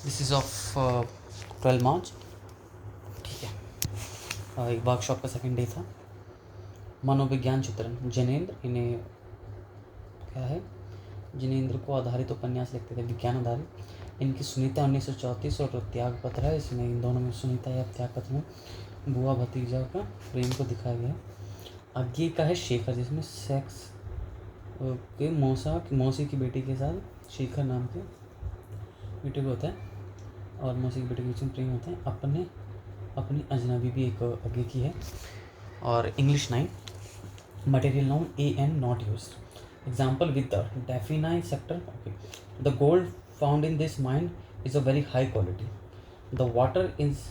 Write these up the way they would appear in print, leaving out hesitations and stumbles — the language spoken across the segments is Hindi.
दिस इज़ ऑफ 12 मार्च। ठीक है, एक वर्कशॉप का सेकंड डे था। मनोविज्ञान चित्रण, जिनेंद्र, इन्हें क्या है, जिनेंद्र को आधारित उपन्यास लिखते थे, विज्ञान आधारित। इनकी सुनीता 1934 और त्याग पत्र है। इसमें इन दोनों में, सुनीता या त्याग पत्र में, बुआ भतीजा का प्रेम को दिखाया गया है। आगे का है शेखर, जिसमें सेक्स के मौसी की बेटी के साथ शेखर नाम के बेटे को होता है और मौसी की बेटी के बीच में प्रेम होता है। अपनी अजनबी भी एक आगे की है। और English 9, material noun an not used. Example with the definite sector. Okay, the gold found in this mine is of very high quality. The water is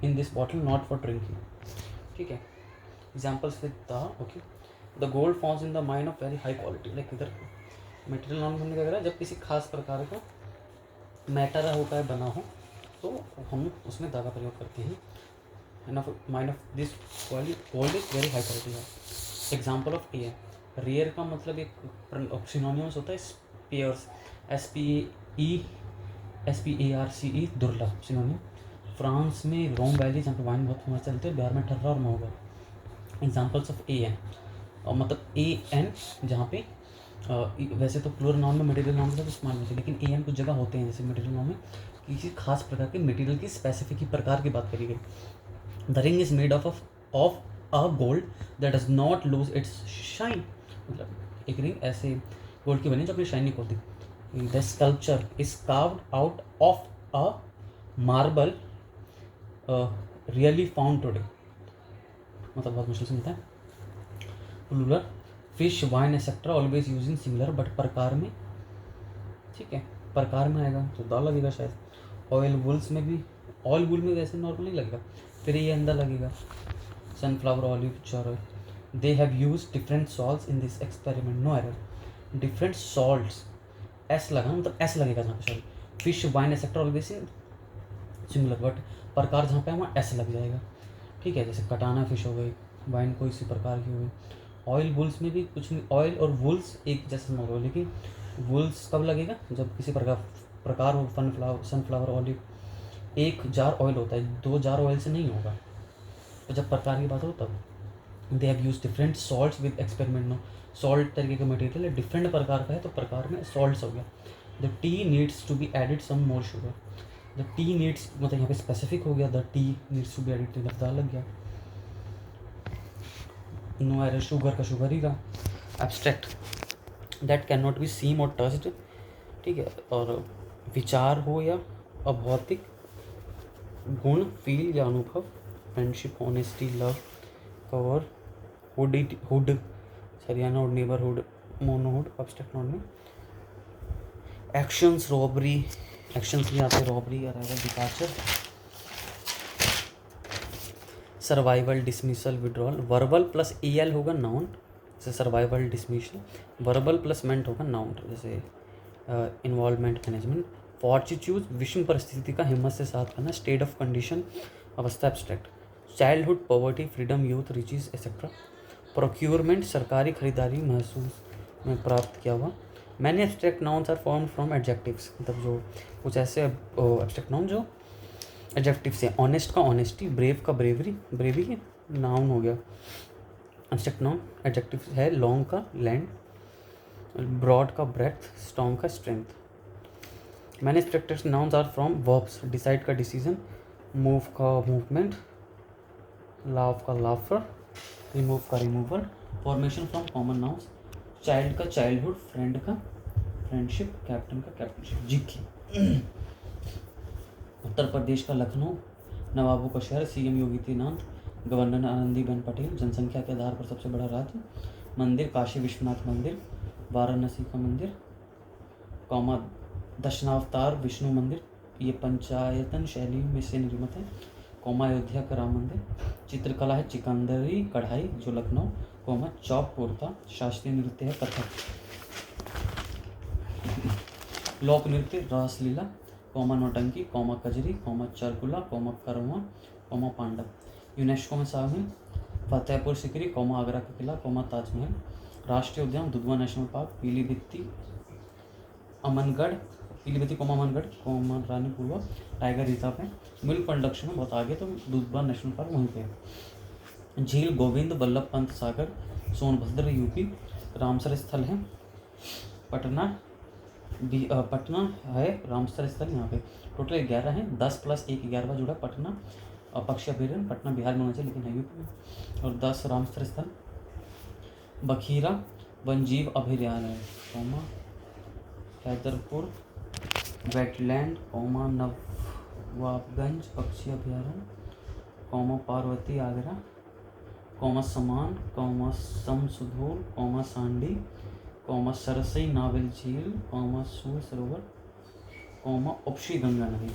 in this bottle not for drinking. ठीक है, examples with the, okay, the gold found in the mine of very high quality. Like इधर मटेरियल नाउन हमने क्या करा, जब किसी खास प्रकार का मैटर होता है बना हो तो हम उसमें दा का प्रयोग करते हैं। Mind of this gold is very high quality है। एग्जाम्पल ऑफ ए, रेयर का मतलब एक सिनोनिमस होता है स्पेयर्स, SPARCE, दुर्लभ सिनोनिम। फ्रांस में रोम वैली जहाँ पे वाइन बहुत फेमस चलते हैं, बिहार में ठर्रा और महोगा। एग्जाम्पल्स ऑफ AN, और मतलब AN जहाँ पे वैसे तो प्लूरल नाउन में मटेरियल नाउन के साथ इस्तेमाल होते हैं, लेकिन AN कुछ जगह होते हैं, जैसे मटेरियल नाउन में किसी खास प्रकार के मटेरियल की स्पेसिफिक प्रकार की बात करी गई। The ring is made of a gold that does not lose its shine, मतलब एक रिंग ऐसे गोल्ड की बनी जो अपनी शाइन नहीं खोती। The sculpture is carved out of a marble rarely found today, मतलब बहुत मुश्किल से मिलता है। Plural, fish, wine etcetera always using singular, but प्रकार में, ठीक है, प्रकार में आएगा तो दा लगेगा शायद। ऑयल वुल्स में भी, ऑयल वुल में वैसे नॉर्मल नहीं लगेगा, फिर ये अंदर लगेगा। सनफ्लावर, ऑलिव, चार, they have use different salts in this experiment, no error. Different salts, S लगा मतलब एस लगेगा जहाँ पे शायद। Fish, wine etcetera always in singular, but प्रकार जहाँ पे है वहाँ एस लग जाएगा। ठीक है, जैसे कटाना फिश हो गई, वाइन कोई इसी प्रकार की हो गई। ऑयल वुल्स में भी कुछ नहीं, ऑयल और वुल्स एक जैसे होगा, लेकिन वुल्स कब लगेगा, जब किसी प्रकार हो। सनफ्लावर, ऑलिव, एक जार ऑयल होता है, 2 जार ऑयल से नहीं होगा, तो जब प्रकार की बात हो तब। They have use different salts with experiment, no, salt तरीके का मटेरियल है, डिफरेंट प्रकार का है तो प्रकार में सॉल्ट्स हो गया। The tea needs to be added some more sugar, the tea needs मतलब यहाँ पे स्पेसिफिक हो गया, the tea needs to be added, तो दाल लग गया। नो एरर, शुगर का शुगर ही का। Abstract, that can not be seen और टच्ड, ठीक है, और विचार हो या अभौतिक गुण, फील या अनुभव। Friendship, honesty, love, cover, hood, सरियाना और नेबरहुड, मोनोहुड, एब्स्ट्रैक्ट नोड में। एक्शंस, रॉबरी, एक्शंस भी आते हैं, robbery, arrival, departure. Survival, dismissal, withdrawal. Verbal plus EL होगा नाउन, जैसे survival, dismissal. Verbal plus ment होगा नाउन, जैसे इन्वॉल्वमेंट, मैनेजमेंट। फॉर्टिट्यूड, विषम परिस्थिति का हिम्मत से साथ करना। स्टेट ऑफ कंडीशन, अवस्था, abstract. Childhood, poverty, freedom, youth, riches etcetera. Procurement, सरकारी खरीदारी, महसूस में प्राप्त किया हुआ। Many abstract nouns are formed from adjectives, मतलब जो कुछ ऐसे एब्स्ट्रैक्ट नाउन जो एडजेक्टिव से। ऑनेस्ट का ऑनेस्टी, ब्रेव का ब्रेवरी, ब्रेवी नाउन हो गया। एब्स्ट्रैक्ट नाउन एडजेक्टिव है, लॉन्ग का लैंड, ब्रॉड का ब्रेथ, स्ट्रॉन्ग का strength. Many abstract nouns are from verbs, decide का डिसीजन, मूव का मूवमेंट, लाव का लाफर, रिमूव का removal. Formation from common nouns, child का चाइल्डहुड, फ्रेंड का फ्रेंडशिप, कैप्टन का कैप्टनशिप। जीके, उत्तर प्रदेश का लखनऊ, नवाबों का शहर, CM योगी आदित्यनाथ, गवर्नर आनंदीबेन पटेल। जनसंख्या के आधार पर सबसे बड़ा राज्य। मंदिर, काशी विश्वनाथ मंदिर, वाराणसी का मंदिर, कौमा दशनावतार विष्णु मंदिर, ये पंचायतन शैली में से निर्मित है, कौमा अयोध्या का राम मंदिर। चित्रकला है चिकंदरी कढ़ाई जो लखनऊ, कौमा चौक कुर्ता। शास्त्रीय नृत्य है कथक। लोक नृत्य Raslila, comma Nautanki, comma Kajri, comma Charkula, comma Karwa, comma Pandav. UNESCO में शामिल फतेहपुर सिकरी, कौमा आगरा का किला, कौमा ताजमहल। राष्ट्रीय उद्यान दुधवा नेशनल पार्क, पीलीभीती, अमनगढ़, पीलीभीती comma Mangarh comma Ranipurwa tiger reserve है। मिल्क प्रोडक्शन में बहुत आगे तो दुधवा नेशनल पार्क वहीं पे है। झील गोविंद बल्लभ पंत सागर सोनभद्र यूपी। रामसर स्थल है पटना पटना है रामसर स्थल यहाँ पे। टोटल 11 है, 10 + 1 11वां जुड़ा पटना पक्षी अभ्यारण्य पटना बिहार में होना चाहिए लेकिन है यूपी में। और 10 रामसर स्थल बखीरा वन्यजीव अभयारण्य comma Haidarpur wetland comma Nawabganj पक्षी अभयारण्य comma Parvati Agra comma Saman comma शमसुदूर कोमा सांडी कोमा सरसई नावेल झील कोमा सूर सरोवर कोमा उपशी गंगा नदी।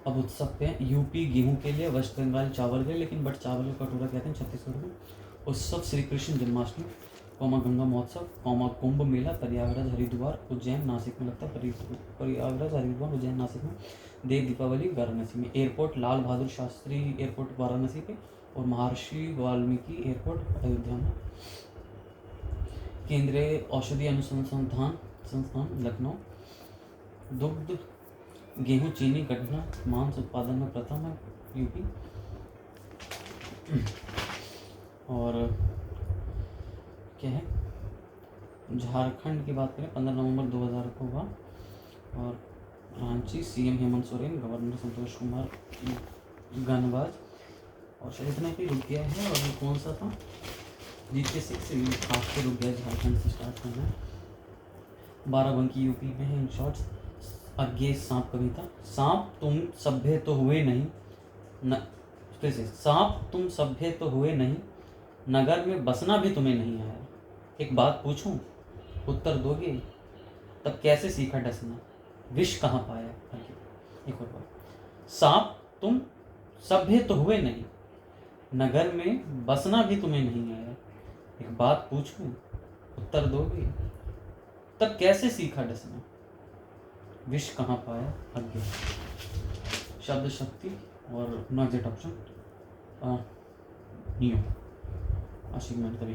अब उत्सव पे यूपी गेहूं के लिए, वेस्ट बंगाल चावल के लिए, लेकिन बट चावल का कटोरा कहते हैं छत्तीसगढ़ में। उत्सव श्री कृष्ण जन्माष्टमी कोमा गंगा महोत्सव कोमा कुंभ मेला प्रयागराज हरिद्वार उज्जैन नासिक में लगता है। प्रयागराज हरिद्वार उज्जैन नासिक में। देव दीपावली वाराणसी में। एयरपोर्ट लाल बहादुर शास्त्री एयरपोर्ट वाराणसी पे और महर्षि वाल्मीकि एयरपोर्ट अयोध्या में। केंद्रीय औषधि अनुसंधान संस्थान लखनऊ। दुग्ध गेहूं चीनी गन्ना मांस उत्पादन में प्रथम है यूपी। और क्या है झारखंड की बात करें 15 नवंबर 2000 को हुआ। और रांची सीएम हेमंत सोरेन, गवर्नर संतोष कुमार गणराज। और शायद इतना ही रुक गया है। और ये कौन सा था GK6 खास पे रुक गया, झारखंड से स्टार्ट करना है। बाराबंकी यूपी में है। इन शॉर्ट्स आगे सांप कविता। सांप तुम सभ्य तो हुए नहीं न फिर से सांप तुम सभ्य तो हुए नहीं, नगर में बसना भी तुम्हें नहीं आया। एक बात पूछूं उत्तर दोगे, तब कैसे सीखा डसना, विष कहाँ पाया। एक और बात, सांप तुम सभ्य तो हुए नहीं, नगर में बसना भी तुम्हें नहीं आया। एक बात पूछूं उत्तर दोगे, तब कैसे सीखा डसना, विष कहाँ पाया अज्ञे। शब्द शक्ति और नॉट ऑप्शन नियो आशिक मैंने कभी